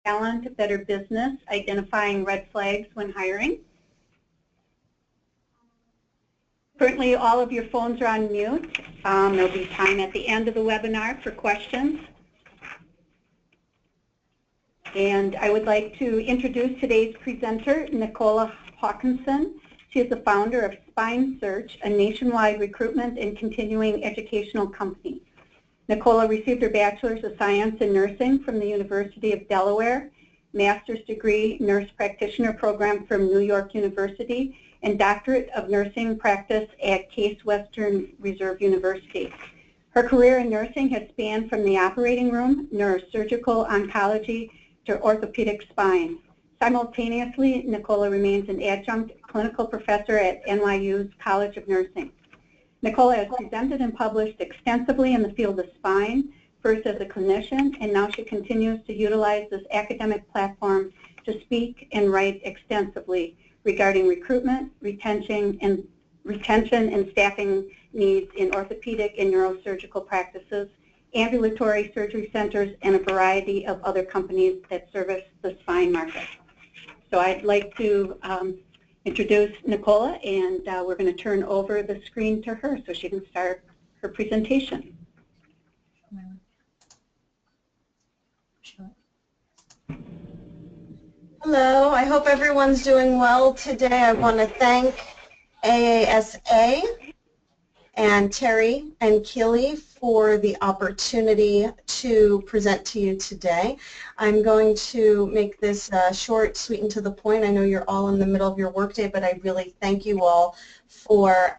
Talent, Better Business, Identifying Red Flags When Hiring. Currently, all of your phones are on mute. There'll be time at the end of the webinar for questions. And I would like to introduce today's presenter, Nicola Hawkinson. She is the founder of SpineSearch, a nationwide recruitment and continuing educational company. Nicola received her Bachelor's of Science in Nursing from the University of Delaware, Master's degree Nurse Practitioner program from New York University, and Doctorate of Nursing Practice at Case Western Reserve University. Her career in nursing has spanned from the operating room, neurosurgical oncology, to orthopedic spine. Simultaneously, Nicola remains an adjunct clinical professor at NYU's College of Nursing. Nicola has presented and published extensively in the field of spine, first as a clinician, and now she continues to utilize this academic platform to speak and write extensively regarding recruitment, retention, and staffing needs in orthopedic and neurosurgical practices, ambulatory surgery centers, and a variety of other companies that service the spine market. So I'd like to introduce Nicola, and we're going to turn over the screen to her so she can start her presentation. Hello, I hope everyone's doing well today. I want to thank AASA and Terry and Keely for the opportunity to present to you today. I'm going to make this short, sweet, and to the point. I know you're all in the middle of your workday, but I really thank you all for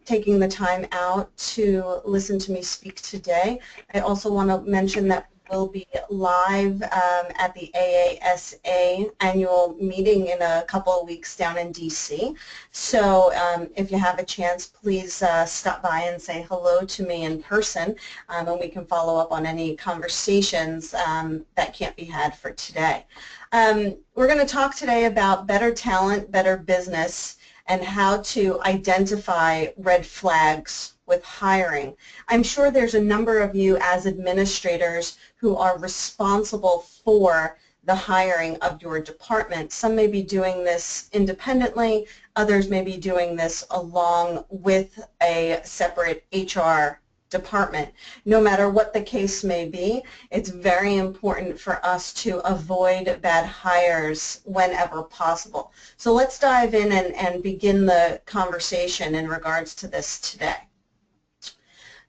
taking the time out to listen to me speak today. I also want to mention that we'll be live at the AASA annual meeting in a couple of weeks down in DC. So if you have a chance, please stop by and say hello to me in person, and we can follow up on any conversations that can't be had for today. We're going to talk today about better talent, better business, and how to identify red flags with hiring. I'm sure there's a number of you as administrators who are responsible for the hiring of your department. Some may be doing this independently, others may be doing this along with a separate HR department. No matter what the case may be, it's very important for us to avoid bad hires whenever possible. So let's dive in and begin the conversation in regards to this today.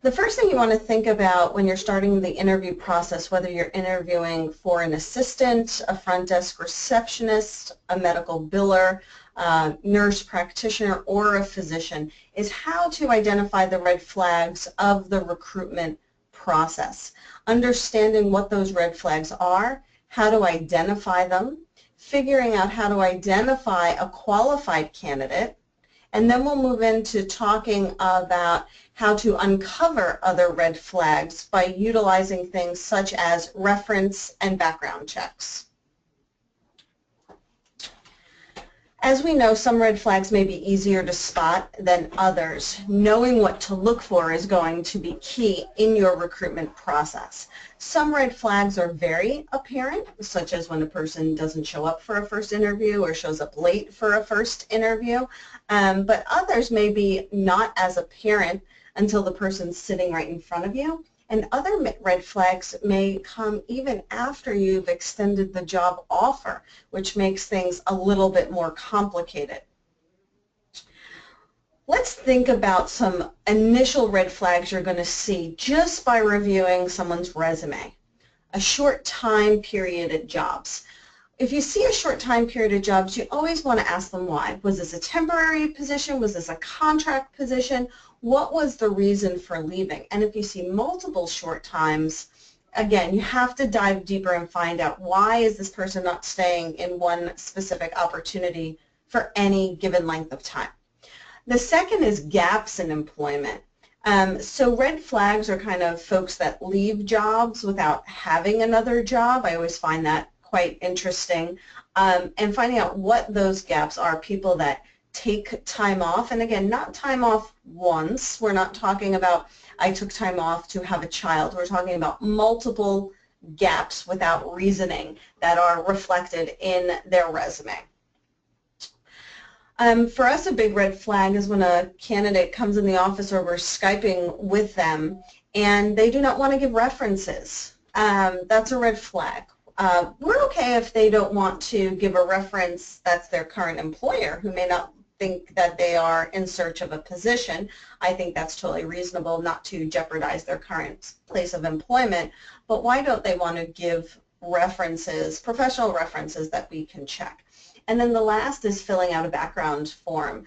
The first thing you want to think about when you're starting the interview process, whether you're interviewing for an assistant, a front desk receptionist, a medical biller, nurse practitioner, or a physician, is how to identify the red flags of the recruitment process. Understanding what those red flags are, how to identify them, figuring out how to identify a qualified candidate, and then we'll move into talking about how to uncover other red flags by utilizing things such as reference and background checks. As we know, some red flags may be easier to spot than others. Knowing what to look for is going to be key in your recruitment process. Some red flags are very apparent, such as when a person doesn't show up for a first interview or shows up late for a first interview, but others may be not as apparent until the person's sitting right in front of you. And other red flags may come even after you've extended the job offer, which makes things a little bit more complicated. Let's think about some initial red flags you're going to see just by reviewing someone's resume. A short time period at jobs. If you see a short time period of jobs, you always want to ask them why. Was this a temporary position? Was this a contract position? What was the reason for leaving? And if you see multiple short times, again, you have to dive deeper and find out why is this person not staying in one specific opportunity for any given length of time. The second is gaps in employment. So red flags are kind of folks that leave jobs without having another job. I always find that quite interesting. And finding out what those gaps are, people that take time off, and again, not time off once. We're not talking about I took time off to have a child. We're talking about multiple gaps without reasoning that are reflected in their resume. For us, a big red flag is when a candidate comes in the office or we're Skyping with them and they do not want to give references. That's a red flag. We're okay if they don't want to give a reference that's their current employer who may not think that they are in search of a position. I think that's totally reasonable not to jeopardize their current place of employment, but why don't they want to give references, professional references that we can check? And then the last is filling out a background form.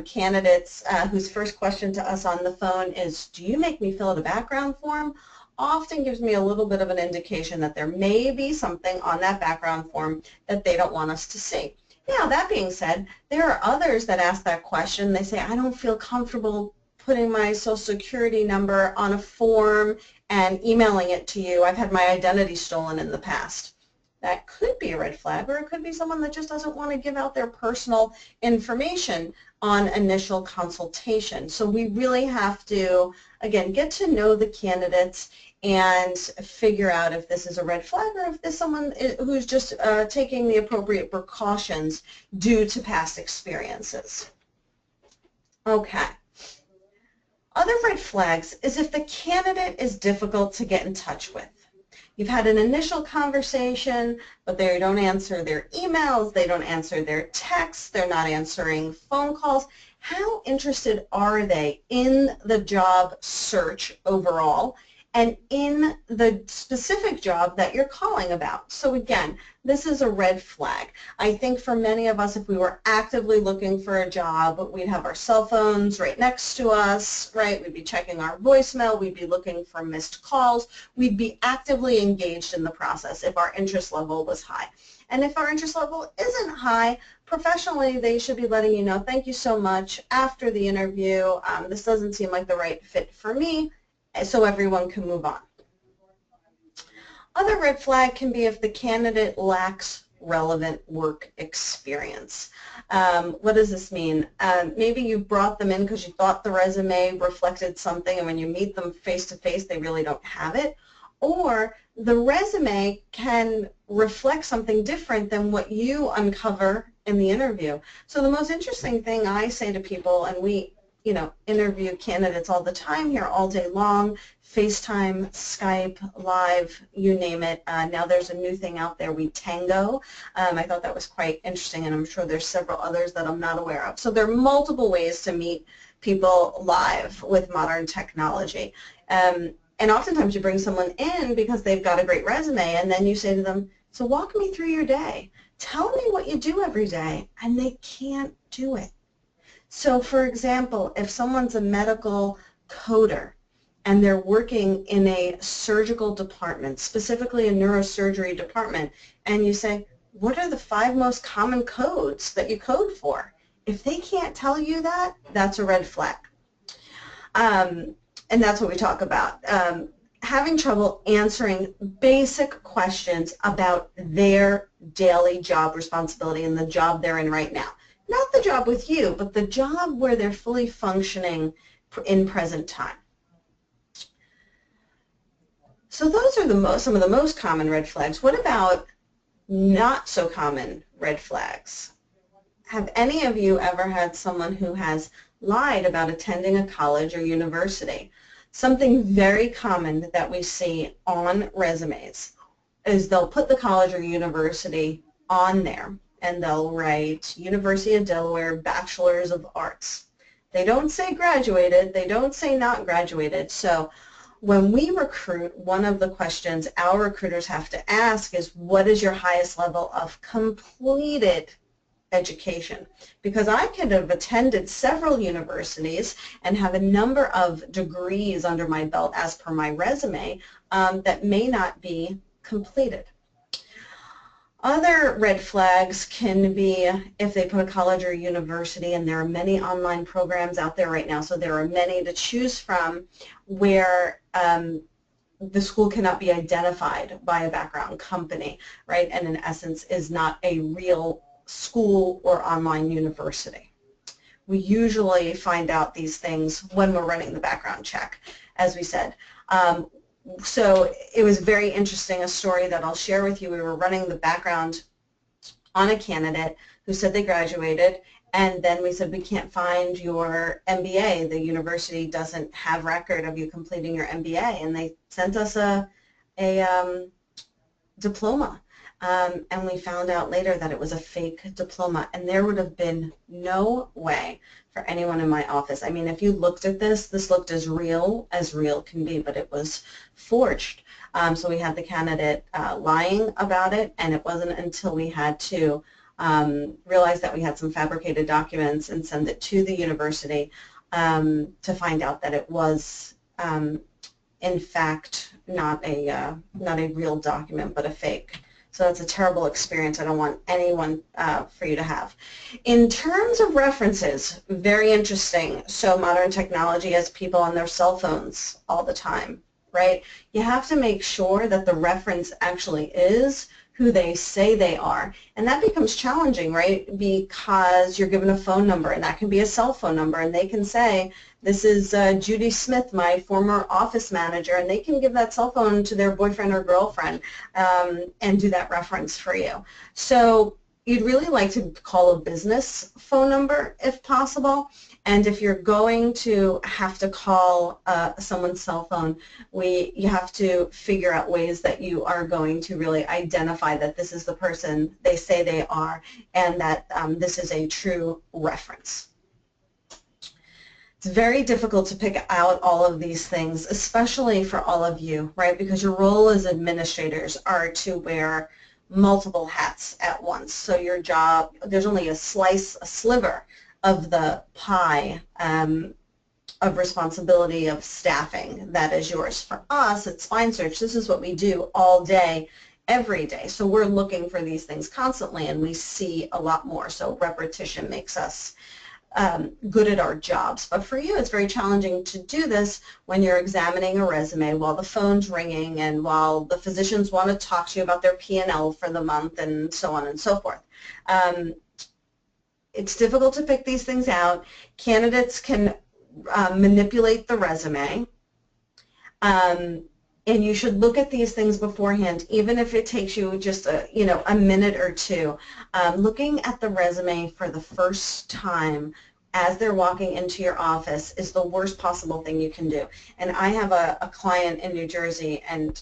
Candidates whose first question to us on the phone is, do you make me fill out a background form? Often gives me a little bit of an indication that there may be something on that background form that they don't want us to see. Now, that being said, there are others that ask that question. They say, I don't feel comfortable putting my Social Security number on a form and emailing it to you. I've had my identity stolen in the past. That could be a red flag, or it could be someone that just doesn't want to give out their personal information on initial consultation. So we really have to, again, get to know the candidates and figure out if this is a red flag or if this is someone who's just taking the appropriate precautions due to past experiences. Okay. Other red flags is if the candidate is difficult to get in touch with. You've had an initial conversation, but they don't answer their emails, they don't answer their texts, they're not answering phone calls. How interested are they in the job search overall and in the specific job that you're calling about? So again, this is a red flag. I think for many of us, if we were actively looking for a job, we'd have our cell phones right next to us, right? We'd be checking our voicemail, we'd be looking for missed calls, we'd be actively engaged in the process if our interest level was high. And if our interest level isn't high, professionally they should be letting you know, thank you so much after the interview, this doesn't seem like the right fit for me, so everyone can move on. Other red flag can be if the candidate lacks relevant work experience. What does this mean? Maybe you brought them in because you thought the resume reflected something, and when you meet them face to face they really don't have it. Or the resume can reflect something different than what you uncover in the interview. So the most interesting thing I say to people, and we interview candidates all the time here all day long, FaceTime, Skype, Live, you name it. Now there's a new thing out there, we Tango. I thought that was quite interesting, and I'm sure there's several others that I'm not aware of. So there are multiple ways to meet people live with modern technology. And oftentimes you bring someone in because they've got a great resume, and then you say to them, so walk me through your day. Tell me what you do every day, and they can't do it. So for example, if someone's a medical coder and they're working in a surgical department, specifically a neurosurgery department, and you say, what are the 5 most common codes that you code for? If they can't tell you that, that's a red flag. And that's what we talk about. Having trouble answering basic questions about their daily job responsibility and the job they're in right now. Not the job with you, but the job where they're fully functioning in present time. So those are some of the most common red flags. What about not so common red flags? Have any of you ever had someone who has lied about attending a college or university? Something very common that we see on resumes is they'll put the college or university on there, and they'll write University of Delaware Bachelor's of Arts. They don't say graduated, they don't say not graduated. So when we recruit, one of the questions our recruiters have to ask is, what is your highest level of completed education? Because I could have attended several universities and have a number of degrees under my belt as per my resume that may not be completed. Other red flags can be if they put a college or university, and there are many online programs out there right now, so there are many to choose from, where the school cannot be identified by a background company, right, and in essence is not a real school or online university. We usually find out these things when we're running the background check, as we said. So it was very interesting, a story that I'll share with you. We were running the background on a candidate who said they graduated, and then we said, we can't find your MBA. The university doesn't have record of you completing your MBA, and they sent us a diploma. And we found out later that it was a fake diploma, and there would have been no way for anyone in my office. I mean, if you looked at this, this looked as real can be, but it was forged. So we had the candidate lying about it, and it wasn't until we had to realize that we had some fabricated documents and send it to the university to find out that it was in fact not a real document, but a fake. So that's a terrible experience. I don't want anyone for you to have. In terms of references, very interesting. So modern technology has people on their cell phones all the time, right? You have to make sure that the reference actually is who they say they are. And that becomes challenging, right? Because you're given a phone number, and that can be a cell phone number, and they can say, this is Judy Smith, my former office manager, and they can give that cell phone to their boyfriend or girlfriend and do that reference for you. So you'd really like to call a business phone number if possible, and if you're going to have to call someone's cell phone, you have to figure out ways that you are going to really identify that this is the person they say they are, and that this is a true reference. It's very difficult to pick out all of these things, especially for all of you, right? Because your role as administrators are to wear multiple hats at once. So your job, there's only a sliver of the pie of responsibility of staffing that is yours. For us at SpineSearch, this is what we do all day, every day. So we're looking for these things constantly, and we see a lot more. So repetition makes us good at our jobs. But for you, it's very challenging to do this when you're examining a resume while the phone's ringing and while the physicians want to talk to you about their P&L for the month and so on and so forth. It's difficult to pick these things out. Candidates can manipulate the resume. And you should look at these things beforehand, even if it takes you just a minute or two. Looking at the resume for the first time as they're walking into your office is the worst possible thing you can do. And I have a client in New Jersey, and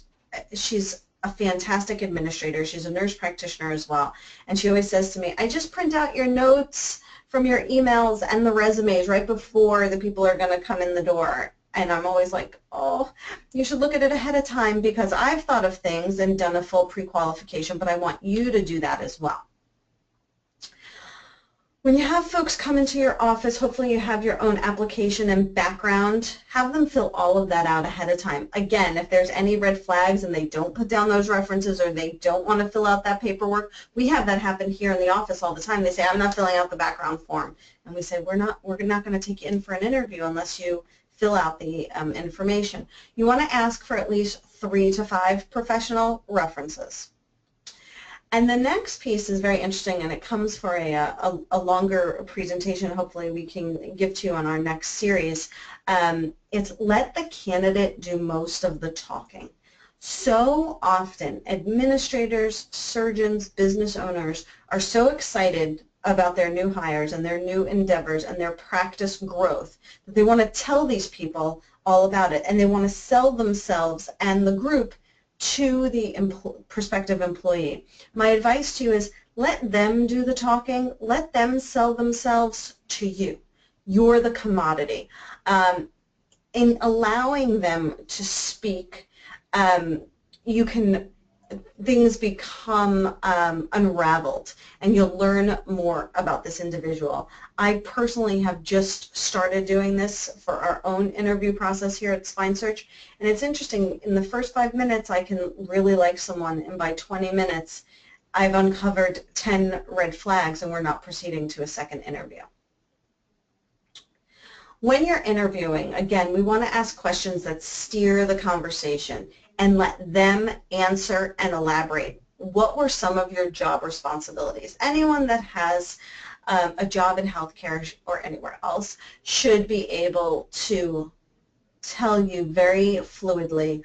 she's a fantastic administrator. She's a nurse practitioner as well. And she always says to me, I just print out your notes from your emails and the resumes right before the people are going to come in the door. And I'm always like, oh, you should look at it ahead of time, because I've thought of things and done a full pre-qualification, but I want you to do that as well. When you have folks come into your office, hopefully you have your own application and background. Have them fill all of that out ahead of time. Again, if there's any red flags and they don't put down those references or they don't want to fill out that paperwork, we have that happen here in the office all the time. They say, I'm not filling out the background form. And we say, we're not going to take you in for an interview unless you fill out the information. You want to ask for at least 3 to 5 professional references. And the next piece is very interesting, and it comes for a longer presentation hopefully we can give to you on our next series. It's let the candidate do most of the talking. So often administrators, surgeons, business owners are so excited about their new hires and their new endeavors and their practice growth that they want to tell these people all about it, and they want to sell themselves and the group to the prospective employee. My advice to you is let them do the talking, let them sell themselves to you. You're the commodity. In allowing them to speak, things become unraveled, and you'll learn more about this individual. I personally have just started doing this for our own interview process here at SpineSearch, and it's interesting. In the first 5 minutes, I can really like someone, and by 20 minutes, I've uncovered 10 red flags, and we're not proceeding to a second interview. When you're interviewing, again, we want to ask questions that steer the conversation and let them answer and elaborate. What were some of your job responsibilities? Anyone that has a job in healthcare or anywhere else should be able to tell you very fluidly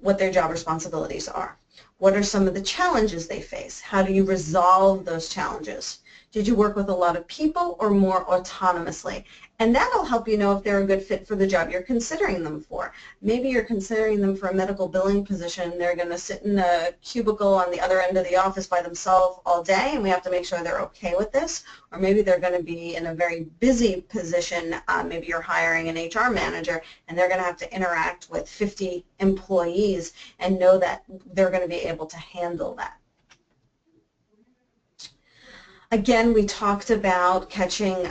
what their job responsibilities are. What are some of the challenges they face? How do you resolve those challenges? Did you work with a lot of people or more autonomously? And that'll help you know if they're a good fit for the job you're considering them for. Maybe you're considering them for a medical billing position. They're going to sit in a cubicle on the other end of the office by themselves all day, and we have to make sure they're okay with this. Or maybe they're going to be in a very busy position. Maybe you're hiring an HR manager, and they're going to have to interact with 50 employees and know that they're going to be able to handle that. Again, we talked about catching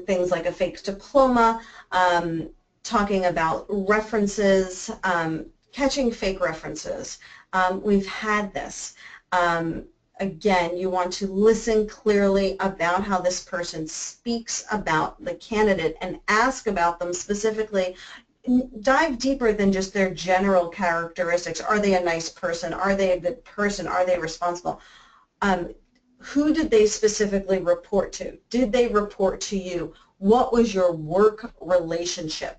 things like a fake diploma, talking about references, catching fake references. We've had this. Again, you want to listen clearly about how this person speaks about the candidate and ask about them specifically. Dive deeper than just their general characteristics. Are they a nice person? Are they a good person? Are they responsible? Who did they specifically report to? Did they report to you? What was your work relationship?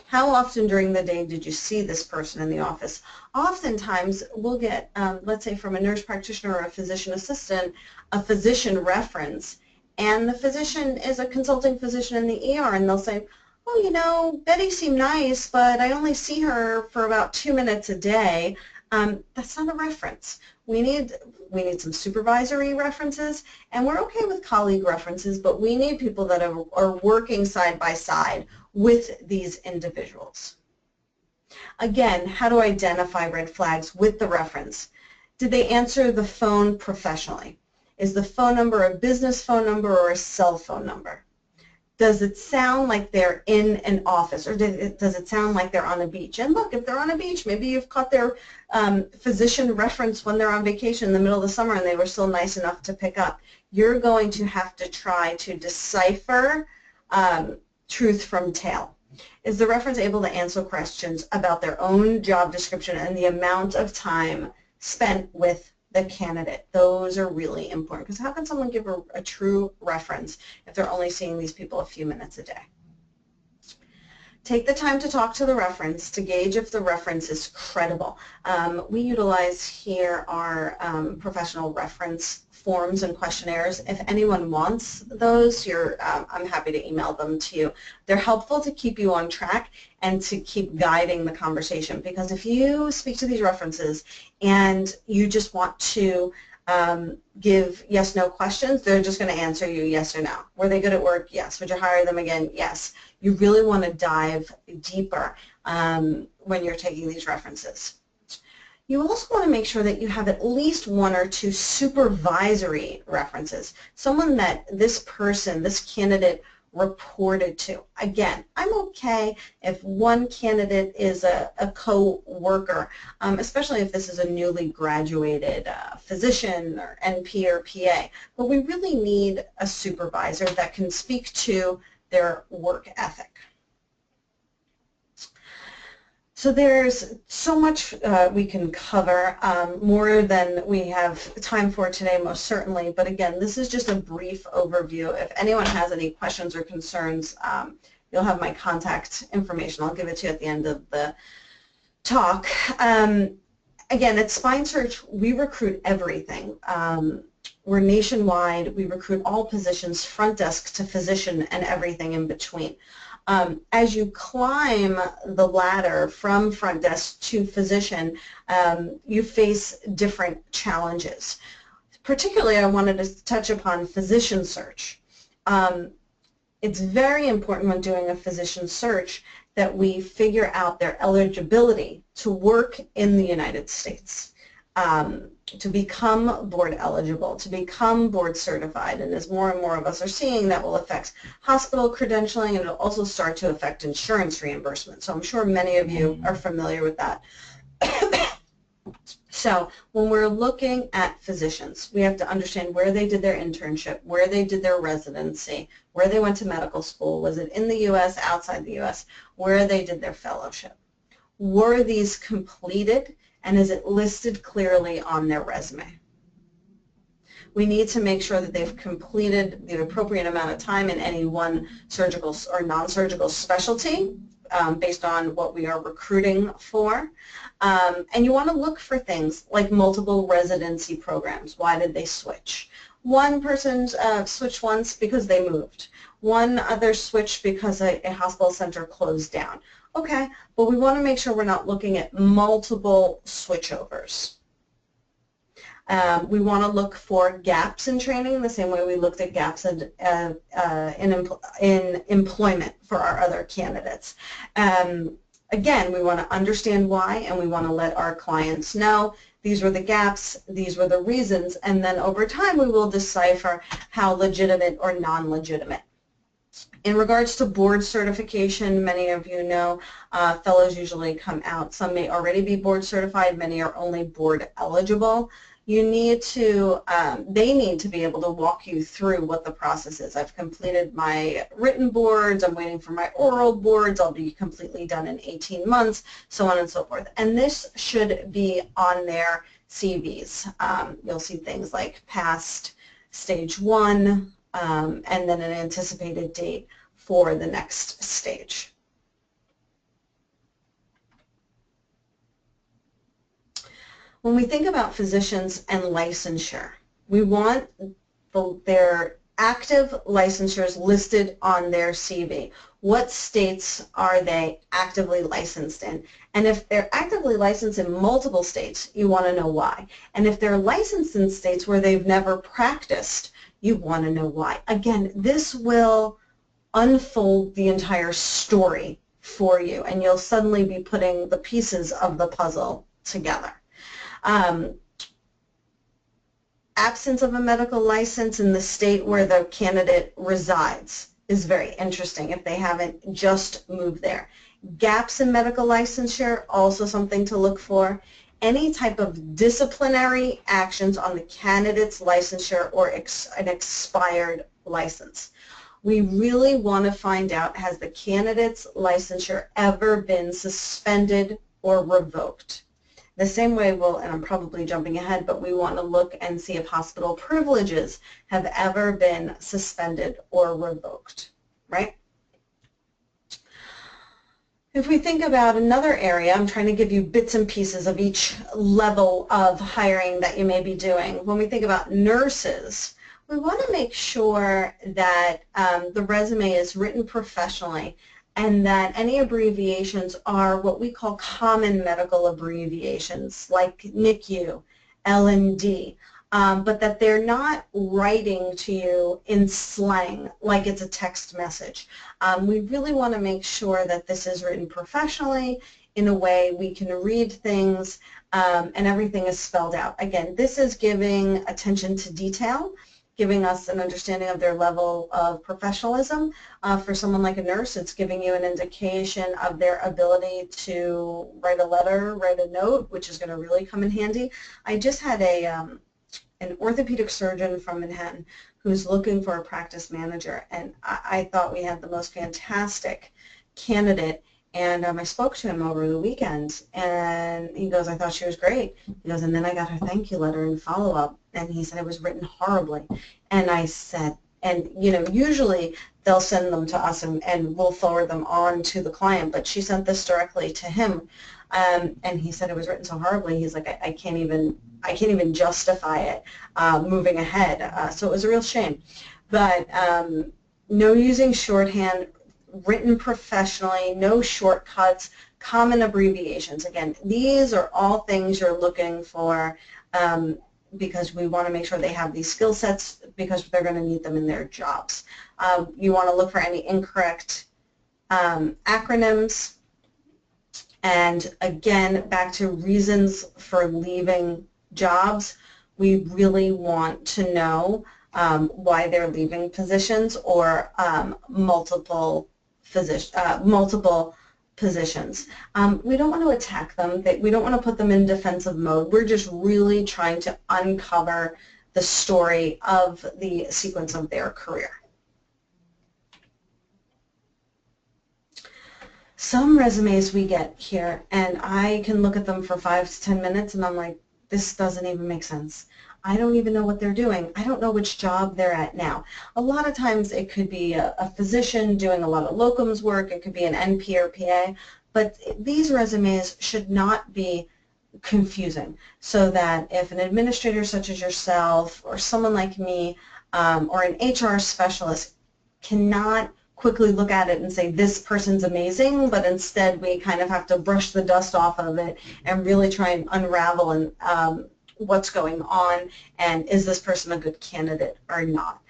How often during the day did you see this person in the office? Oftentimes we'll get, let's say from a nurse practitioner or a physician assistant, a physician reference, and the physician is a consulting physician in the ER, and they'll say, oh, you know, Betty seemed nice, but I only see her for about 2 minutes a day. That's not a reference. We need some supervisory references, and we're okay with colleague references, but we need people that are working side by side with these individuals. Again, how to identify red flags with the reference. Did they answer the phone professionally? Is the phone number a business phone number or a cell phone number? Does it sound like they're in an office, or does it sound like they're on a beach? And look, if they're on a beach, maybe you've caught their physician reference when they're on vacation in the middle of the summer and they were still nice enough to pick up. You're going to have to try to decipher truth from tale. Is the reference able to answer questions about their own job description and the amount of time spent with the candidate? Those are really important, because how can someone give a true reference if they're only seeing these people a few minutes a day? Take the time to talk to the reference to gauge if the reference is credible. We utilize here our professional reference forms and questionnaires. If anyone wants those, I'm happy to email them to you. They're helpful to keep you on track and to keep guiding the conversation, because if you speak to these references and you just want to give yes/no questions, they're just going to answer you yes or no. Were they good at work? Yes. Would you hire them again? Yes. You really want to dive deeper when you're taking these references. You also want to make sure that you have at least 1 or 2 supervisory references, someone that this person, this candidate, reported to. Again, I'm okay if one candidate is a co-worker, especially if this is a newly graduated physician or NP or PA, but we really need a supervisor that can speak to their work ethic. So there's so much we can cover, more than we have time for today, most certainly. But again, this is just a brief overview. If anyone has any questions or concerns, you'll have my contact information. I'll give it to you at the end of the talk. Again, at SpineSearch, we recruit everything. We're nationwide. We recruit all positions, front desk to physician and everything in between. As you climb the ladder from front desk to physician, you face different challenges. Particularly, I wanted to touch upon physician search. It's very important when doing a physician search that we figure out their eligibility to work in the United States, to become board eligible, to become board certified, and as more and more of us are seeing, that will affect hospital credentialing, and it'll also start to affect insurance reimbursement. So I'm sure many of you are familiar with that. So when we're looking at physicians, we have to understand where they did their internship, where they did their residency, where they went to medical school, was it in the U.S., outside the U.S., where they did their fellowship. Were these completed, and is it listed clearly on their resume? We need to make sure that they've completed the appropriate amount of time in any one surgical or non-surgical specialty, based on what we are recruiting for. And you want to look for things like multiple residency programs. Why did they switch? One person switched once because they moved. One other switched because a hospital center closed down. Okay, but we want to make sure we're not looking at multiple switchovers. We want to look for gaps in training the same way we looked at gaps in employment for our other candidates. Again, we want to understand why, and we want to let our clients know these were the gaps, these were the reasons, and then over time we will decipher how legitimate or non-legitimate. In regards to board certification, many of you know fellows usually come out. Some may already be board certified, many are only board eligible. You need to, they need to be able to walk you through what the process is. I've completed my written boards, I'm waiting for my oral boards, I'll be completely done in 18 months, so on and so forth. And this should be on their CVs. You'll see things like past stage 1, and then an anticipated date for the next stage. When we think about physicians and licensure, we want their active licensures listed on their CV. What states are they actively licensed in? And if they're actively licensed in multiple states, you want to know why. And if they're licensed in states where they've never practiced, you want to know why. Again, this will unfold the entire story for you, and you'll suddenly be putting the pieces of the puzzle together. Absence of a medical license in the state where the candidate resides is very interesting if they haven't just moved there. Gaps in medical licensure, also something to look for. Any type of disciplinary actions on the candidate's licensure or an expired license. We really want to find out, has the candidate's licensure ever been suspended or revoked? The same way we'll, and I'm probably jumping ahead, but we want to look and see if hospital privileges have ever been suspended or revoked, right? If we think about another area, I'm trying to give you bits and pieces of each level of hiring that you may be doing. When we think about nurses, we want to make sure that the resume is written professionally and that any abbreviations are what we call common medical abbreviations, like NICU, L&D, but that they're not writing to you in slang like it's a text message. We really want to make sure that this is written professionally in a way we can read things and everything is spelled out. Again, this is giving attention to detail, giving us an understanding of their level of professionalism. For someone like a nurse, it's giving you an indication of their ability to write a letter, write a note, which is going to really come in handy. I just had an orthopedic surgeon from Manhattan who's looking for a practice manager, and I thought we had the most fantastic candidate. And I spoke to him over the weekend, and he goes, I thought she was great. He goes, and then I got her thank you letter and follow-up, and he said it was written horribly. And I said, and you know, usually they'll send them to us and we'll forward them on to the client, but she sent this directly to him, and he said it was written so horribly. He's like, I can't even justify it moving ahead. So it was a real shame. But no using shorthand, written professionally, no shortcuts, common abbreviations. Again, these are all things you're looking for because we want to make sure they have these skill sets because they're going to need them in their jobs. You want to look for any incorrect acronyms. And again, back to reasons for leaving jobs, we really want to know why they're leaving positions or multiple positions. We don't want to attack them. We don't want to put them in defensive mode. We're just really trying to uncover the story of the sequence of their career. Some resumes we get here, and I can look at them for 5 to 10 minutes, and I'm like, this doesn't even make sense. I don't even know what they're doing. I don't know which job they're at now. A lot of times it could be a physician doing a lot of locums work. It could be an NP or PA. But these resumes should not be confusing, so that if an administrator such as yourself or someone like me or an HR specialist cannot quickly look at it and say this person's amazing, but instead we kind of have to brush the dust off of it and really try and unravel and what's going on and is this person a good candidate or not.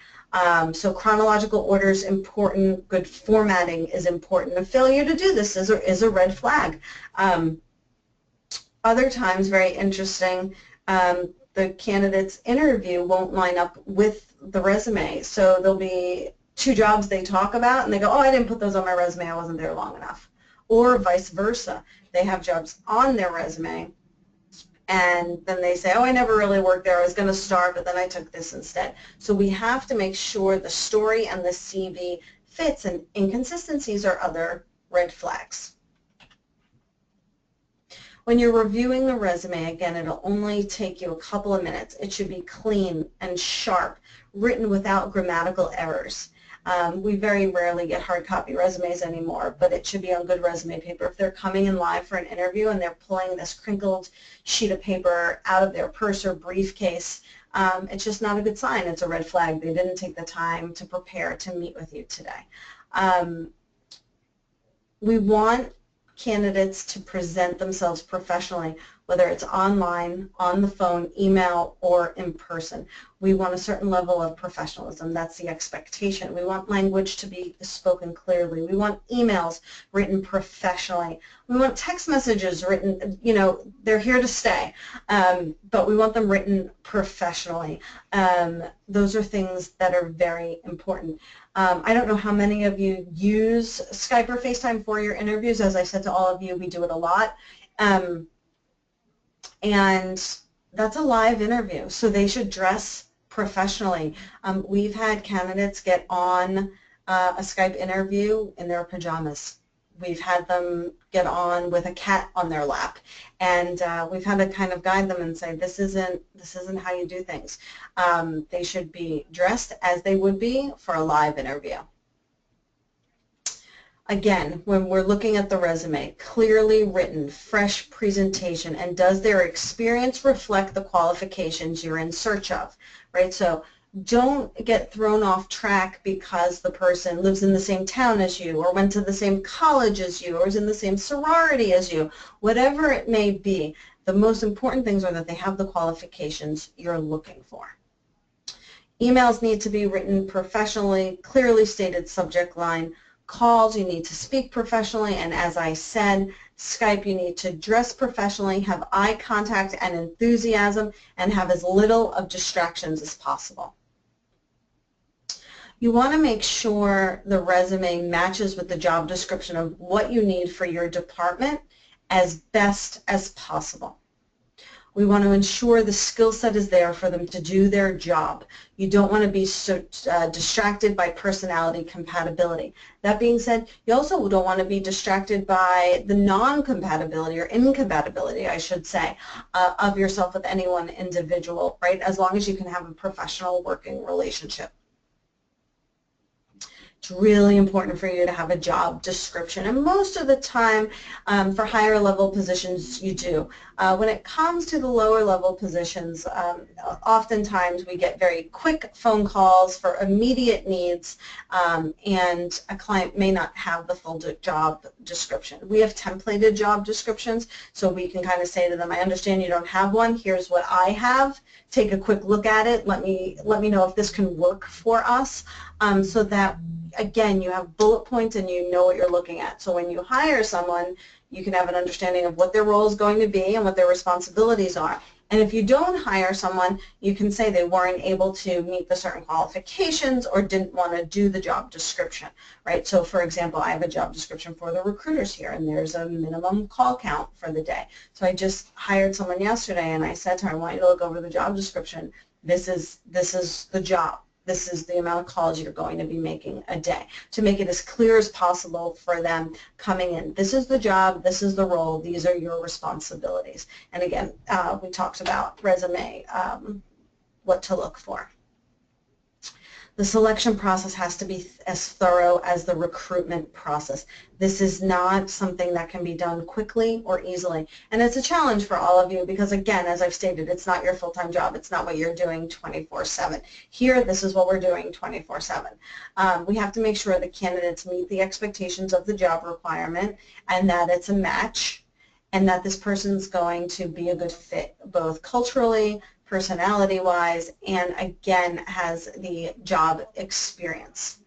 So chronological order is important, good formatting is important. A failure to do this is a red flag. Other times, very interesting, the candidate's interview won't line up with the resume. So there'll be 2 jobs they talk about and they go, oh, I didn't put those on my resume, I wasn't there long enough. Or vice versa. They have jobs on their resume and then they say, oh, I never really worked there, I was going to start, but then I took this instead. So we have to make sure the story and the CV fits, and inconsistencies are other red flags. When you're reviewing the resume, again, it'll only take you a couple of minutes. It should be clean and sharp, written without grammatical errors. We very rarely get hard copy resumes anymore, but it should be on good resume paper. If they're coming in live for an interview and they're pulling this crinkled sheet of paper out of their purse or briefcase, it's just not a good sign. It's a red flag. They didn't take the time to prepare to meet with you today. We want candidates to present themselves professionally, whether it's online, on the phone, email, or in person. We want a certain level of professionalism. That's the expectation. We want language to be spoken clearly. We want emails written professionally. We want text messages written, you know, they're here to stay, but we want them written professionally. Those are things that are very important. I don't know how many of you use Skype or FaceTime for your interviews. As I said to all of you, we do it a lot. And that's a live interview, so they should dress professionally. We've had candidates get on a Skype interview in their pajamas. We've had them get on with a cat on their lap, and we've had to kind of guide them and say, this isn't how you do things. They should be dressed as they would be for a live interview. Again, when we're looking at the resume, clearly written, fresh presentation, and does their experience reflect the qualifications you're in search of, right? So don't get thrown off track because the person lives in the same town as you, or went to the same college as you, or is in the same sorority as you. Whatever it may be, the most important things are that they have the qualifications you're looking for. Emails need to be written professionally, clearly stated subject line. Calls, you need to speak professionally, and as I said, Skype, you need to dress professionally, have eye contact and enthusiasm, and have as little of distractions as possible. You want to make sure the resume matches with the job description of what you need for your department as best as possible. We want to ensure the skill set is there for them to do their job. You don't want to be so distracted by personality compatibility. That being said, you also don't want to be distracted by the non-compatibility or incompatibility, I should say, of yourself with any one individual, right? As long as you can have a professional working relationship. It's really important for you to have a job description, and most of the time for higher level positions you do. When it comes to the lower level positions, oftentimes we get very quick phone calls for immediate needs, and a client may not have the full job description. We have templated job descriptions, so we can kind of say to them, I understand you don't have one, here's what I have, take a quick look at it, let me know if this can work for us, so that again, you have bullet points and you know what you're looking at. So when you hire someone, you can have an understanding of what their role is going to be and what their responsibilities are. And if you don't hire someone, you can say they weren't able to meet the certain qualifications or didn't want to do the job description, right? So for example, I have a job description for the recruiters here, and there's a minimum call count for the day. So I just hired someone yesterday, and I said to her, I want you to look over the job description. This is the job. this is the amount of calls you're going to be making a day, to make it as clear as possible for them coming in. This is the job, this is the role, these are your responsibilities. And again, we talked about resume, what to look for. The selection process has to be as thorough as the recruitment process. This is not something that can be done quickly or easily. And it's a challenge for all of you because, again, as I've stated, it's not your full-time job. It's not what you're doing 24/7. Here, this is what we're doing 24/7. We have to make sure the candidates meet the expectations of the job requirement and that it's a match and that this person's going to be a good fit both culturally, personality-wise, and again has the job experience.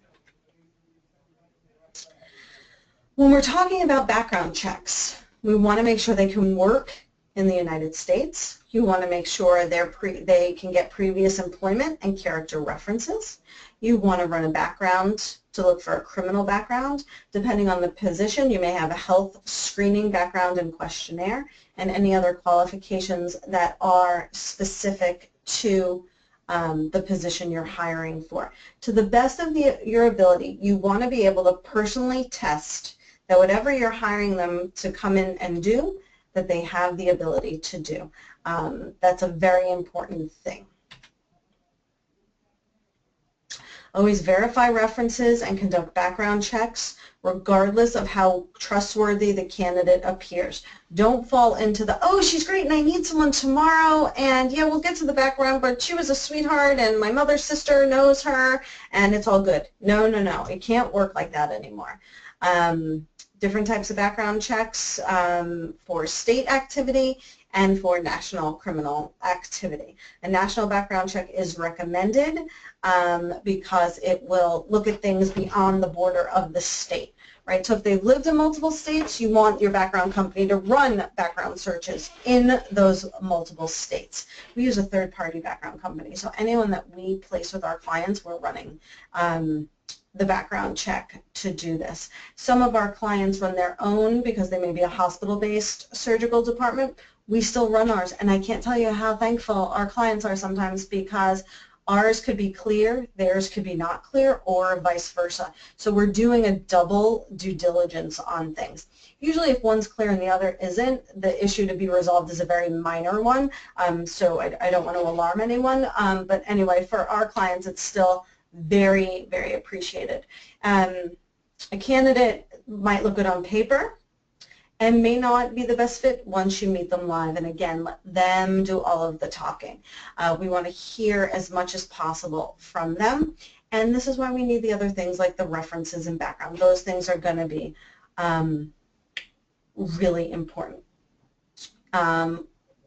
When we're talking about background checks, we want to make sure they can work in the United States. You want to make sure they can get previous employment and character references. You want to run a background to look for a criminal background. Depending on the position, you may have a health screening background and questionnaire and any other qualifications that are specific to the position you're hiring for. To the best of your ability, you want to be able to personally test that whatever you're hiring them to come in and do, that they have the ability to do. That's a very important thing. Always verify references and conduct background checks regardless of how trustworthy the candidate appears. Don't fall into the, oh, she's great and I need someone tomorrow and yeah, we'll get to the background, but she was a sweetheart and my mother's sister knows her and it's all good. No, no, no. It can't work like that anymore. Different types of background checks for state activity and for national criminal activity. A national background check is recommended because it will look at things beyond the border of the state, right? So if they've lived in multiple states, you want your background company to run background searches in those multiple states. We use a third-party background company, so anyone that we place with our clients, we're running the background check to do this. Some of our clients run their own because they may be a hospital-based surgical department. We still run ours, and I can't tell you how thankful our clients are sometimes because ours could be clear, theirs could be not clear, or vice versa. So we're doing a double due diligence on things. Usually if one's clear and the other isn't, the issue to be resolved is a very minor one, so I don't want to alarm anyone. But anyway, for our clients, it's still very, very appreciated. A candidate might look good on paper and may not be the best fit once you meet them live. And again, let them do all of the talking. We want to hear as much as possible from them. And this is why we need the other things like the references and background. Those things are going to be really important.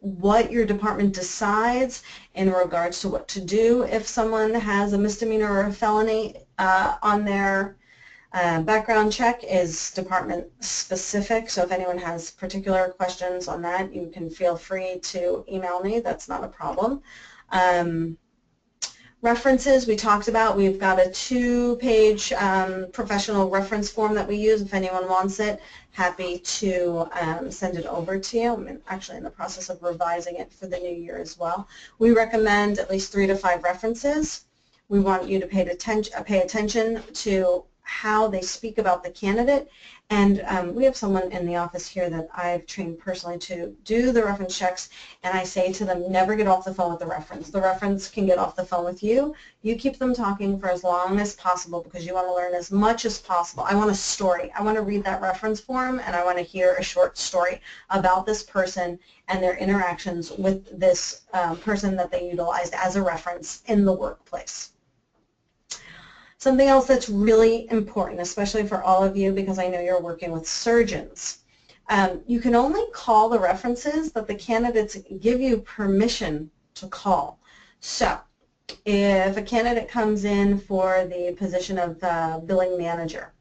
What your department decides in regards to what to do if someone has a misdemeanor or a felony on their background check is department specific, so if anyone has particular questions on that, you can feel free to email me. That's not a problem. References we talked about. We've got a 2-page professional reference form that we use. If anyone wants it, happy to send it over to you. I'm actually in the process of revising it for the new year as well. We recommend at least 3 to 5 references. We want you to pay attention to how they speak about the candidate, and we have someone in the office here that I've trained personally to do the reference checks, and I say to them, never get off the phone with the reference. The reference can get off the phone with you. You keep them talking for as long as possible because you want to learn as much as possible. I want a story. I want to read that reference form, and I want to hear a short story about this person and their interactions with this person that they utilized as a reference in the workplace. Something else that's really important, especially for all of you because I know you're working with surgeons. You can only call the references that the candidates give you permission to call. So if a candidate comes in for the position of billing manager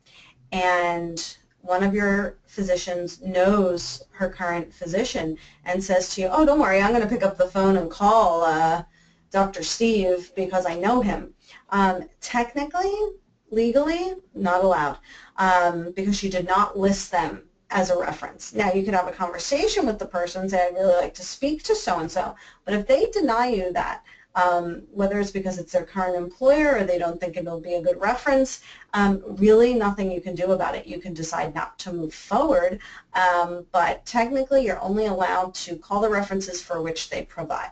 and one of your physicians knows her current physician and says to you, oh, don't worry, I'm going to pick up the phone and call Dr. Steve because I know him. Technically, legally, not allowed because she did not list them as a reference. Now, you could have a conversation with the person, say, I'd really like to speak to so-and-so, but if they deny you that, whether it's because it's their current employer or they don't think it'll be a good reference. Really nothing you can do about it. You can decide not to move forward, but technically you're only allowed to call the references for which they provide.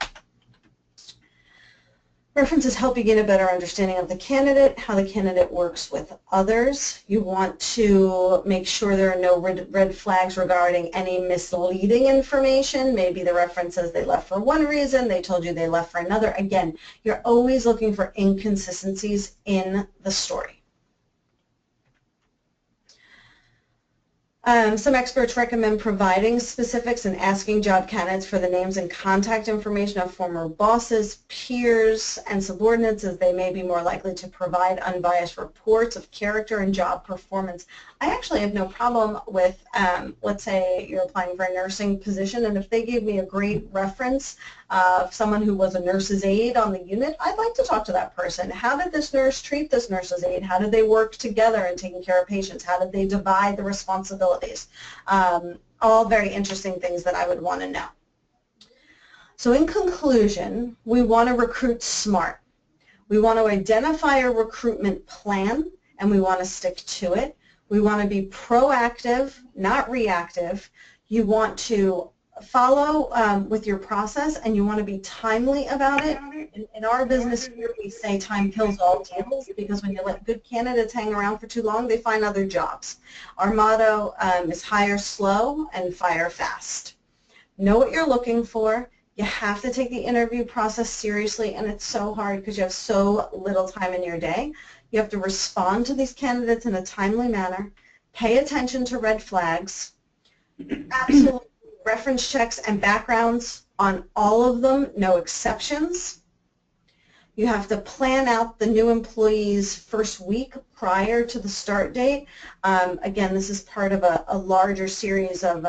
References help you gain a better understanding of the candidate, how the candidate works with others. You want to make sure there are no red flags regarding any misleading information. Maybe the reference says they left for one reason, they told you they left for another. Again, you're always looking for inconsistencies in the story. Some experts recommend providing specifics and asking job candidates for the names and contact information of former bosses, peers, and subordinates, as they may be more likely to provide unbiased reports of character and job performance. I actually have no problem with, let's say you're applying for a nursing position, and if they gave me a great reference of someone who was a nurse's aide on the unit, I'd like to talk to that person. How did this nurse treat this nurse's aide? How did they work together in taking care of patients? How did they divide the responsibilities? All very interesting things that I would want to know. So in conclusion, we want to recruit smart. We want to identify a recruitment plan, and we want to stick to it. We want to be proactive, not reactive. You want to follow with your process, and you want to be timely about it. In our business here, we say time kills all deals, because when you let good candidates hang around for too long, they find other jobs. Our motto is hire slow and fire fast. Know what you're looking for. You have to take the interview process seriously, and it's so hard because you have so little time in your day. You have to respond to these candidates in a timely manner, pay attention to red flags, absolutely reference checks and backgrounds on all of them, no exceptions. You have to plan out the new employee's first week prior to the start date. Again, this is part of a larger series of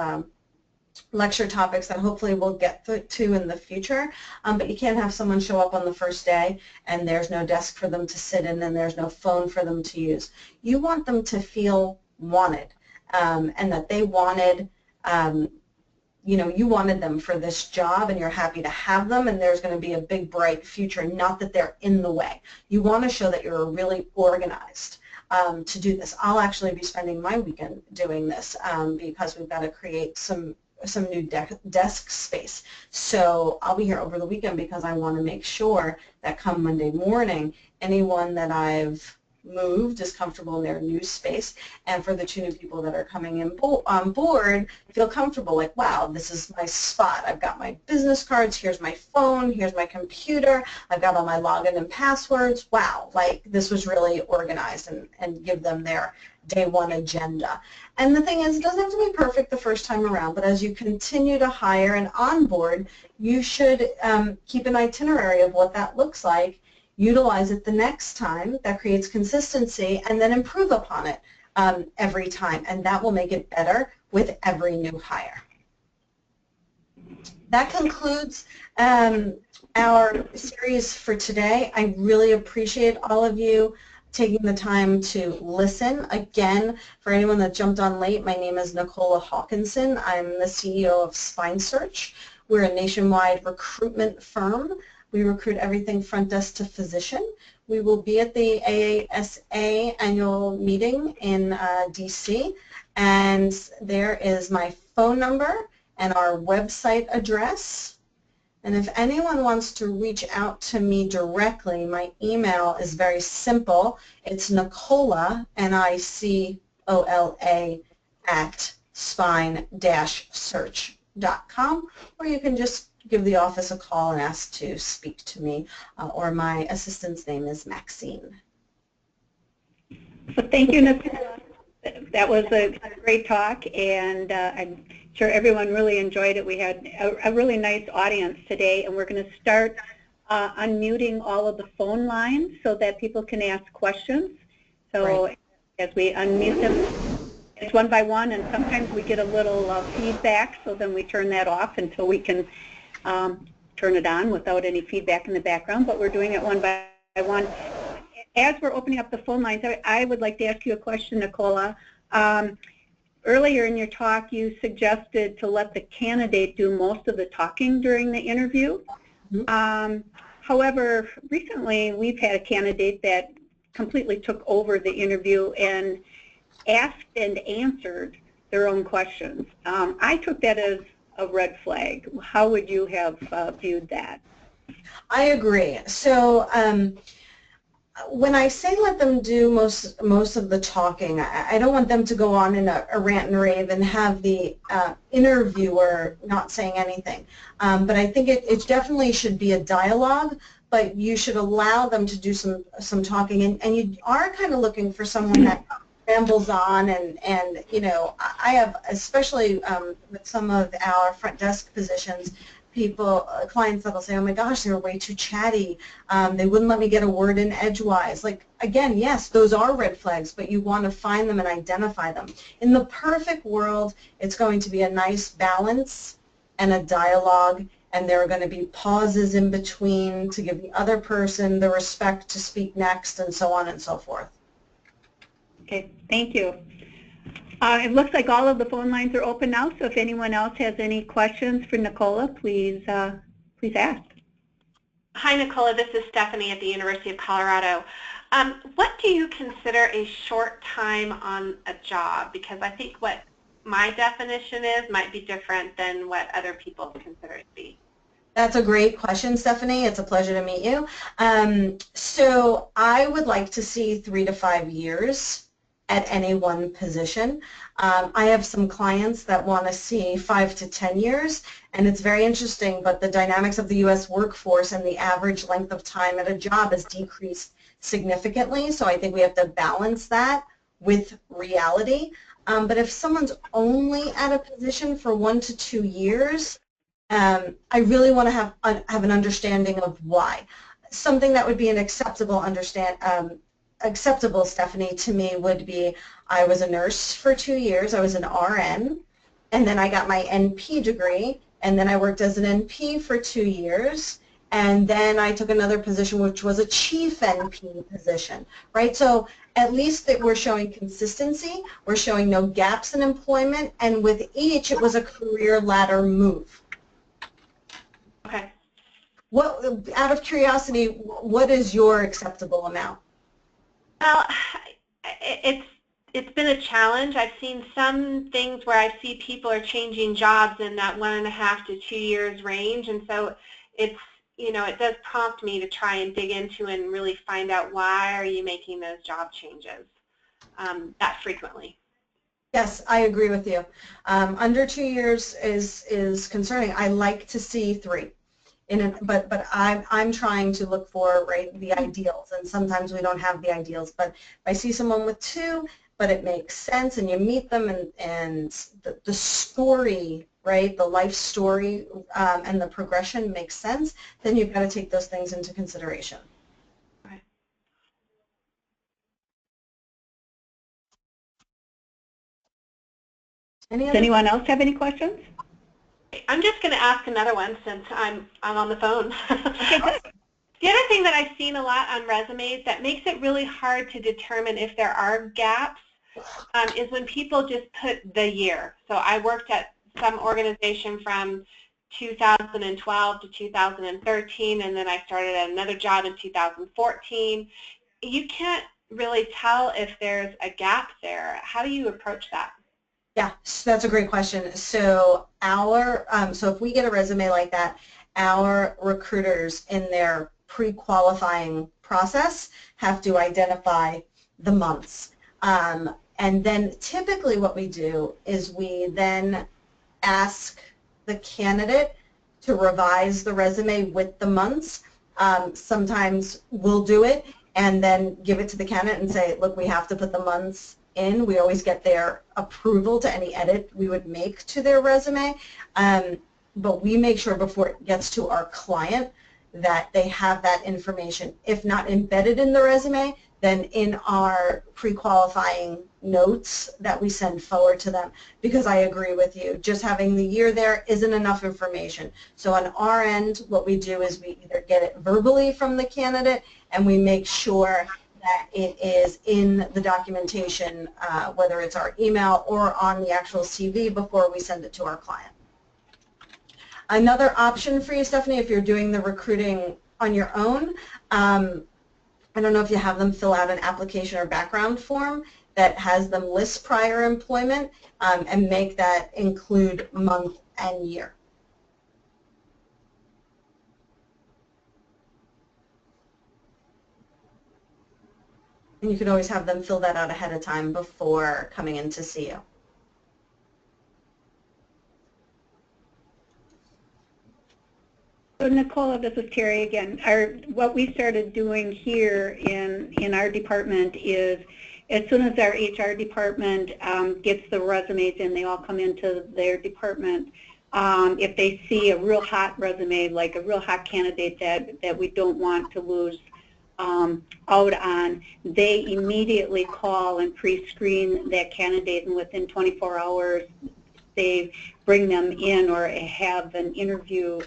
lecture topics that hopefully we'll get to in the future, but you can't have someone show up on the first day and there's no desk for them to sit in and there's no phone for them to use. You want them to feel wanted, and that they wanted, you know, you wanted them for this job and you're happy to have them, and there's going to be a big bright future, not that they're in the way. You want to show that you're really organized to do this. I'll actually be spending my weekend doing this because we've got to create some new desk space. So I'll be here over the weekend because I want to make sure that come Monday morning, anyone that I've moved is comfortable in their new space, and for the 2 new people that are coming in on board, feel comfortable, like, wow, this is my spot. I've got my business cards, here's my phone, here's my computer, I've got all my login and passwords. Wow, like this was really organized, and give them their day one agenda. And the thing is, it doesn't have to be perfect the first time around, but as you continue to hire and onboard, you should keep an itinerary of what that looks like, utilize it the next time, that creates consistency, and then improve upon it every time, and that will make it better with every new hire. That concludes our series for today. I really appreciate all of you taking the time to listen. Again, for anyone that jumped on late, my name is Nicola Hawkinson. I'm the CEO of SpineSearch. We're a nationwide recruitment firm. We recruit everything front desk to physician. We will be at the AASA annual meeting in DC, and there is my phone number and our website address. And if anyone wants to reach out to me directly, my email is very simple. It's Nicola, Nicola, at spine-search.com, or you can just give the office a call and ask to speak to me, or my assistant's name is Maxine. So thank you, Nicola. That was a great talk, and I'm sure everyone really enjoyed it. We had a really nice audience today, and we're going to start unmuting all of the phone lines so that people can ask questions. So right. As we unmute them, it's one by one, and sometimes we get a little feedback, so then we turn that off until we can turn it on without any feedback in the background, but we're doing it one by one. As we're opening up the phone lines, I would like to ask you a question, Nicola. Earlier in your talk, you suggested to let the candidate do most of the talking during the interview. However, recently we've had a candidate that completely took over the interview and asked and answered their own questions. I took that as a red flag. How would you have viewed that? I agree. So when I say let them do most of the talking, I don't want them to go on in a rant and rave and have the interviewer not saying anything. But I think it definitely should be a dialogue, but you should allow them to do some talking. And you are kind of looking for someone that rambles on and you know, I have, especially with some of our front desk positions, clients that'll say, oh my gosh, they were way too chatty. They wouldn't let me get a word in edgewise. Like, again, yes, those are red flags, but you want to find them and identify them. In the perfect world, it's going to be a nice balance and a dialogue, and there are going to be pauses in between to give the other person the respect to speak next, and so on and so forth. Okay, thank you. It looks like all of the phone lines are open now, so if anyone else has any questions for Nicola, please ask. Hi, Nicola. This is Stephanie at the University of Colorado. What do you consider a short time on a job? Because I think what my definition is might be different than what other people consider it to be. That's a great question, Stephanie. It's a pleasure to meet you. So I would like to see 3 to 5 years at any one position. I have some clients that want to see 5 to 10 years, and it's very interesting, but the dynamics of the U.S. workforce and the average length of time at a job has decreased significantly, so I think we have to balance that with reality. But if someone's only at a position for 1 to 2 years, I really want to have an understanding of why. Something that would be an acceptable, Stephanie, to me would be I was a nurse for 2 years, I was an RN, and then I got my NP degree, and then I worked as an NP for 2 years, and then I took another position which was a chief NP position, right? So at least that we're showing consistency, we're showing no gaps in employment, and with each it was a career ladder move. Okay. Out of curiosity, what is your acceptable amount? Well, it's been a challenge. I've seen some things where I see people are changing jobs in that 1.5 to 2 years range, and so it's, you know, it does prompt me to try and dig into and really find out why are you making those job changes that frequently. Yes, I agree with you. Under 2 years is concerning. I like to see 3. But I'm trying to look for, right, the ideals, and sometimes we don't have the ideals. But if I see someone with 2, but it makes sense, and you meet them, and the story, right, the life story and the progression makes sense, then you've got to take those things into consideration. Right. Does anyone else have any questions? I'm just going to ask another one since I'm on the phone. The other thing that I've seen a lot on resumes that makes it really hard to determine if there are gaps is when people just put the year. So I worked at some organization from 2012 to 2013, and then I started at another job in 2014. You can't really tell if there's a gap there. How do you approach that? Yeah, so that's a great question. So so if we get a resume like that, our recruiters in their pre-qualifying process have to identify the months. And then typically what we do is we then ask the candidate to revise the resume with the months. Sometimes we'll do it and then give it to the candidate and say, look, we have to put the months in. We always get their approval to any edit we would make to their resume, but we make sure before it gets to our client that they have that information, if not embedded in the resume, then in our pre-qualifying notes that we send forward to them, because I agree with you, just having the year there isn't enough information. So on our end, what we do is we either get it verbally from the candidate and we make sure that it is in the documentation, whether it's our email or on the actual CV before we send it to our client. Another option for you, Stephanie, if you're doing the recruiting on your own. I don't know if you have them fill out an application or background form that has them list prior employment and make that include month and year. And you could always have them fill that out ahead of time before coming in to see you. So Nicola, this is Terry again. What we started doing here in our department is as soon as our HR department gets the resumes in, they all come into their department. If they see a real hot resume, like a real hot candidate that we don't want to lose out on, they immediately call and pre-screen that candidate, and within 24 hours they bring them in or have an interview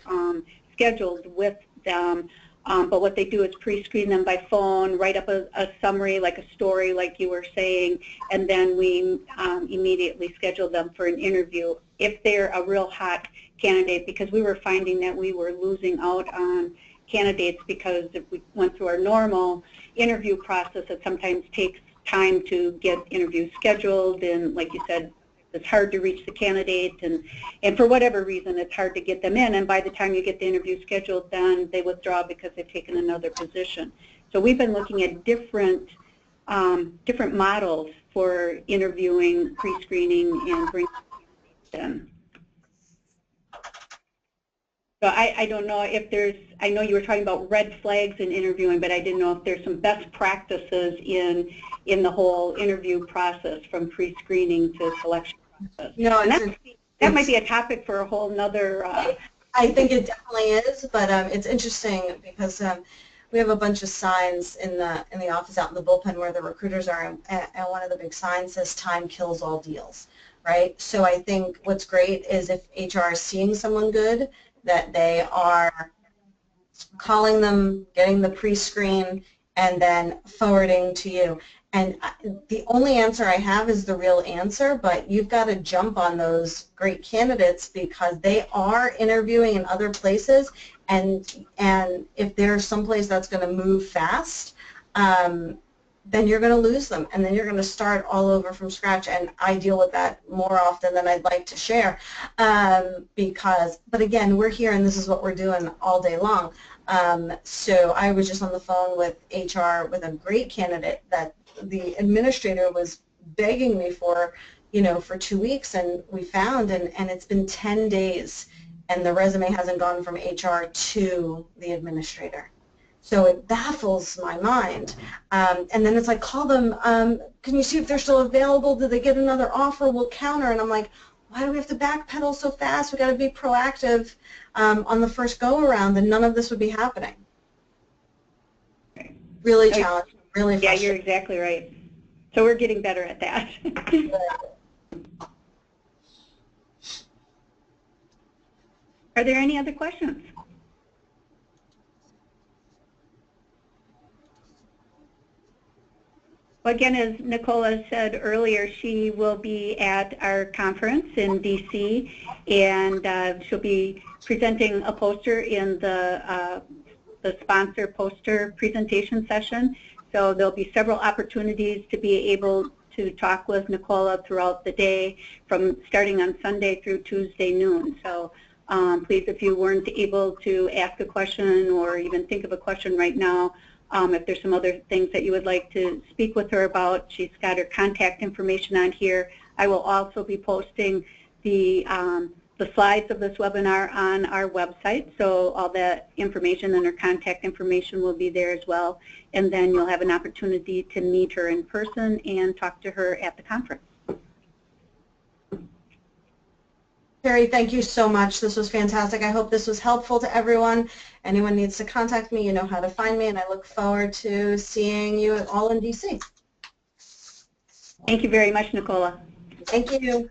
scheduled with them. But what they do is pre-screen them by phone, write up a summary, like a story like you were saying, and then we immediately schedule them for an interview if they're a real hot candidate, because we were finding that we were losing out on candidates because if we went through our normal interview process, it sometimes takes time to get interviews scheduled, and like you said, it's hard to reach the candidate, and for whatever reason it's hard to get them in, and by the time you get the interview scheduled, then they withdraw because they've taken another position. So we've been looking at different models for interviewing, pre-screening, and bringing them. So I don't know if there's, I know you were talking about red flags in interviewing, but I didn't know if there's some best practices in the whole interview process from pre-screening to selection process. No, and that might be a topic for a whole nother. I think it definitely is, but it's interesting because we have a bunch of signs in the office out in the bullpen where the recruiters are, and one of the big signs says "Time kills all deals," right? So I think what's great is if HR is seeing someone good, that they are calling them, getting the pre-screen, and then forwarding to you. And the only answer I have is the real answer, but you've got to jump on those great candidates because they are interviewing in other places, and if there's someplace that's going to move fast, then you're going to lose them, and then you're going to start all over from scratch, and I deal with that more often than I'd like to share but again, we're here and this is what we're doing all day long. So I was just on the phone with HR with a great candidate that the administrator was begging me for, for 2 weeks, and we found, and it's been 10 days, and the resume hasn't gone from HR to the administrator. So it baffles my mind. And then it's like, call them, can you see if they're still available? Did they get another offer? We'll counter. And I'm like, why do we have to backpedal so fast? We've got to be proactive on the first go-around, and none of this would be happening. Really challenging, really frustrating. Yeah, you're exactly right. So we're getting better at that. Are there any other questions? Well, again, as Nicola said earlier, she will be at our conference in DC, and she'll be presenting a poster in the sponsor poster presentation session. So there'll be several opportunities to be able to talk with Nicola throughout the day, from starting on Sunday through Tuesday noon. So please, if you weren't able to ask a question or even think of a question right now, if there's some other things that you would like to speak with her about, she's got her contact information on here. I will also be posting the slides of this webinar on our website, so all that information and her contact information will be there as well. And then you'll have an opportunity to meet her in person and talk to her at the conference. Terry, thank you so much. This was fantastic. I hope this was helpful to everyone. Anyone needs to contact me, you know how to find me, and I look forward to seeing you all in DC. Thank you very much, Nicola. Thank you.